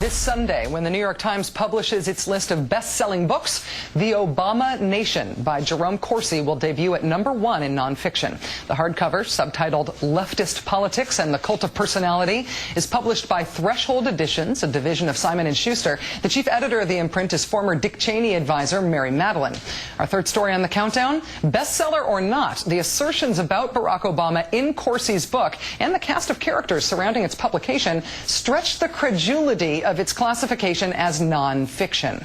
This Sunday, when the New York Times publishes its list of best-selling books, The Obama Nation by Jerome Corsi will debut at #1 in nonfiction. The hardcover, subtitled Leftist Politics and the Cult of Personality, is published by Threshold Editions, a division of Simon & Schuster. The chief editor of the imprint is former Dick Cheney advisor Mary Madeline. Our third story on the countdown, bestseller or not, the assertions about Barack Obama in Corsi's book and the cast of characters surrounding its publication stretched the credulity of its classification as non-fiction.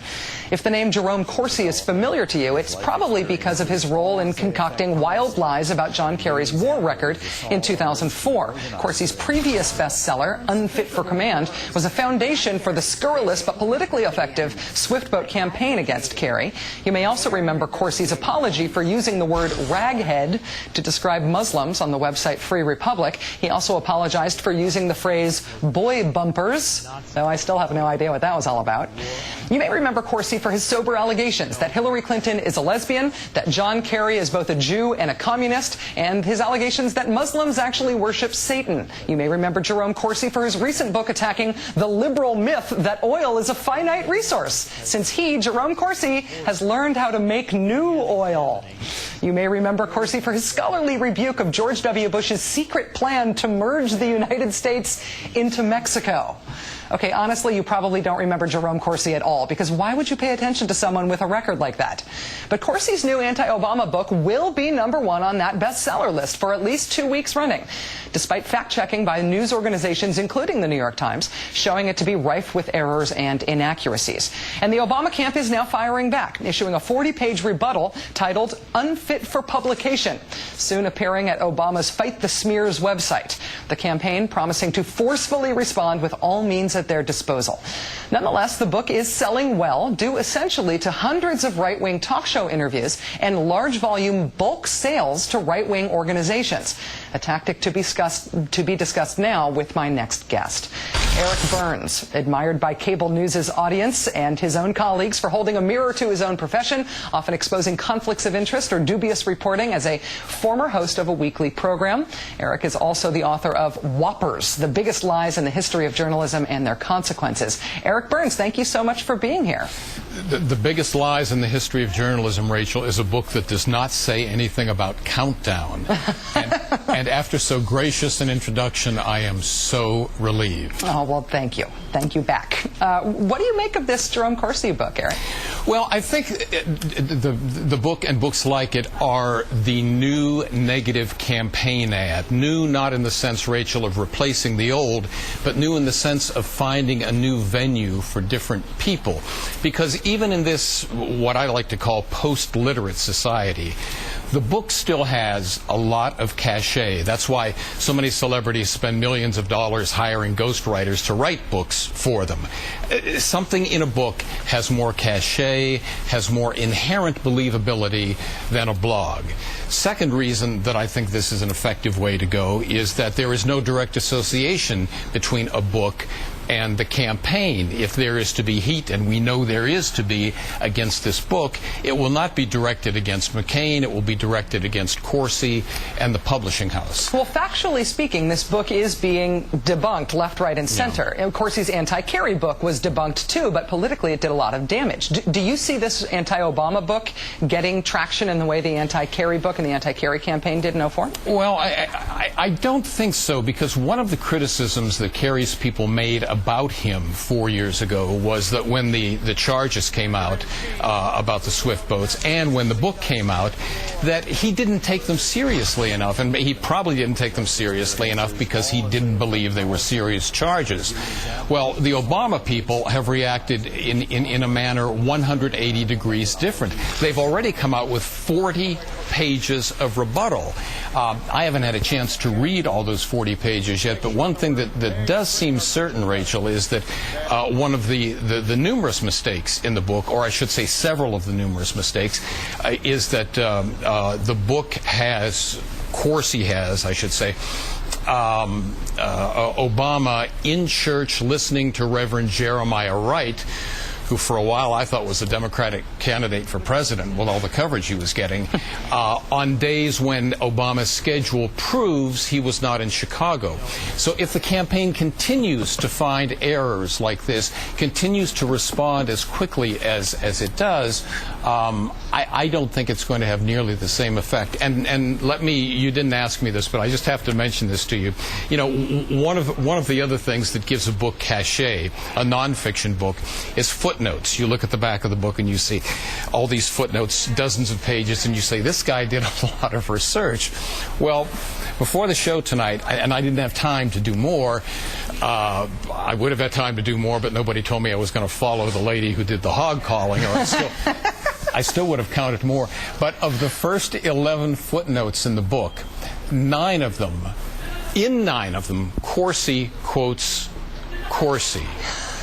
If the name Jerome Corsi is familiar to you, it's probably because of his role in concocting wild lies about John Kerry's war record in 2004. Corsi's previous bestseller, Unfit for Command, was a foundation for the scurrilous but politically effective Swift Boat campaign against Kerry. You may also remember Corsi's apology for using the word raghead to describe Muslims on the website Free Republic. He also apologized for using the phrase boy bumpers, though I still have no idea what that was all about. You may remember Corsi for his sober allegations that Hillary Clinton is a lesbian, that John Kerry is both a Jew and a communist, and his allegations that Muslims actually worship Satan. You may remember Jerome Corsi for his recent book attacking the liberal myth that oil is a finite resource, since he, Jerome Corsi, has learned how to make new oil. You may remember Corsi for his scholarly rebuke of George W. Bush's secret plan to merge the United States into Mexico. Okay, honestly, you probably don't remember Jerome Corsi at all, because why would you pay attention to someone with a record like that? But Corsi's new anti-Obama book will be #1 on that bestseller list for at least 2 weeks running, despite fact-checking by news organizations, including the New York Times, showing it to be rife with errors and inaccuracies. And the Obama camp is now firing back, issuing a 40-page rebuttal titled Unfit for Publication, soon appearing at Obama's Fight the Smears website. The campaign promising to forcefully respond with all means at their disposal. Nonetheless, the book is selling well, due essentially to hundreds of right-wing talk show interviews and large volume bulk sales to right-wing organizations. A tactic to be discussed now with my next guest. Eric Burns, admired by cable news' audience and his own colleagues for holding a mirror to his own profession, often exposing conflicts of interest or dubious reporting as a former host of a weekly program. Eric is also the author of Whoppers, the Biggest Lies in the History of Journalism and Their Consequences. Eric Burns, thank you so much for being here. The Biggest Lies in the History of Journalism, Rachel, is a book that does not say anything about countdown. And after so gracious an introduction, I am so relieved. Oh, well, thank you. Thank you back. What do you make of this Jerome Corsi book, Eric? Well, I think the book and books like it are the new negative campaign ad. New not in the sense, Rachel, of replacing the old, but new in the sense of finding a new venue for different people. Because even in this, what I like to call post-literate society, the book still has a lot of cachet. That's why so many celebrities spend millions of dollars hiring ghostwriters to write books for them. Something in a book has more cachet, has more inherent believability than a blog. Second reason that I think this is an effective way to go is that there is no direct association between a book and the campaign. If there is to be heat, and we know there is to be against this book, it will not be directed against McCain, it will be directed against Corsi and the publishing house. Well, factually speaking, this book is being debunked left, right, and center. And Corsi's anti-Kerry book was debunked too, but politically it did a lot of damage. Do you see this anti-Obama book getting traction in the way the anti-Kerry book and the anti-Kerry campaign did in 2004? Well, I don't think so, because one of the criticisms that Kerry's people made about him 4 years ago was that when the charges came out about the Swift boats, and when the book came out, that he didn't take them seriously enough, and he probably didn't take them seriously enough because he didn't believe they were serious charges. Well, the Obama people have reacted in a manner 180 degrees different. They've already come out with 40 pages of rebuttal. I haven't had a chance to read all those 40 pages yet, but one thing that does seem certain, Rachel, is that one of the numerous mistakes in the book, or I should say several of the numerous mistakes, is that the book has, Corsi has, I should say, Obama in church listening to Reverend Jeremiah Wright, who for a while I thought was a Democratic candidate for president with all the coverage he was getting, on days when Obama's schedule proves he was not in Chicago. So if the campaign continues to find errors like this, continues to respond as quickly as it does, I don't think it's going to have nearly the same effect. And let me, you didn't ask me this, but I just have to mention this to you. You know, one of the other things that gives a book cachet, a nonfiction book, is footnotes. You look at the back of the book and you see all these footnotes, dozens of pages, and you say, this guy did a lot of research. Well, before the show tonight, and I didn't have time to do more, I would have had time to do more, but nobody told me I was going to follow the lady who did the hog calling, or I still would have counted more. But of the first 11 footnotes in the book, 9 of them, Corsi quotes Corsi.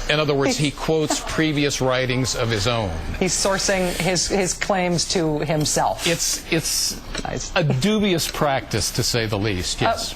In other words, he quotes previous writings of his own. He's sourcing his claims to himself. It's nice. A dubious practice, to say the least, yes.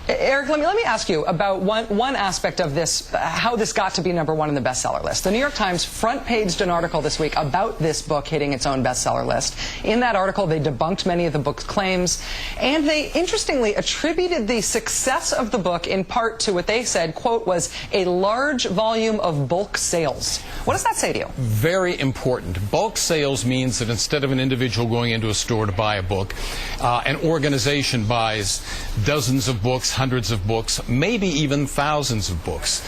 Eric, let me ask you about one aspect of this, how this got to be #1 in the bestseller list. The New York Times front-paged an article this week about this book hitting its own bestseller list. In that article, they debunked many of the book's claims, and they interestingly attributed the success of the book in part to what they said, quote, was a large volume of bulk sales. What does that say to you? Very important. Bulk sales means that instead of an individual going into a store to buy a book, an organization buys dozens of books, hundreds of books, maybe even thousands of books.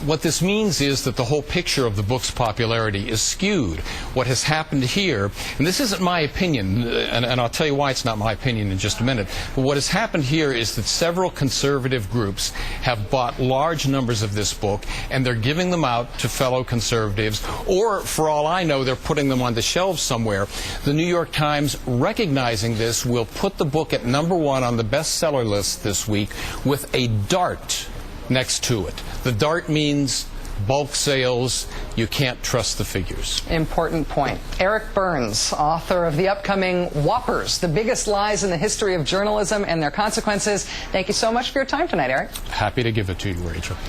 What this means is that the whole picture of the book's popularity is skewed. What has happened here, and this isn't my opinion, and I'll tell you why it's not my opinion in just a minute, but what has happened here is that several conservative groups have bought large numbers of this book, and they're giving them out to fellow conservatives, or for all I know, they're putting them on the shelves somewhere. The New York Times, recognizing this, will put the book at #1 on the bestseller list this week with a dart next to it. The dart means bulk sales. You can't trust the figures. Important point. Eric Burns, author of the upcoming Whoppers, The Biggest Lies in the History of Journalism and Their Consequences. Thank you so much for your time tonight, Eric. Happy to give it to you, Rachel.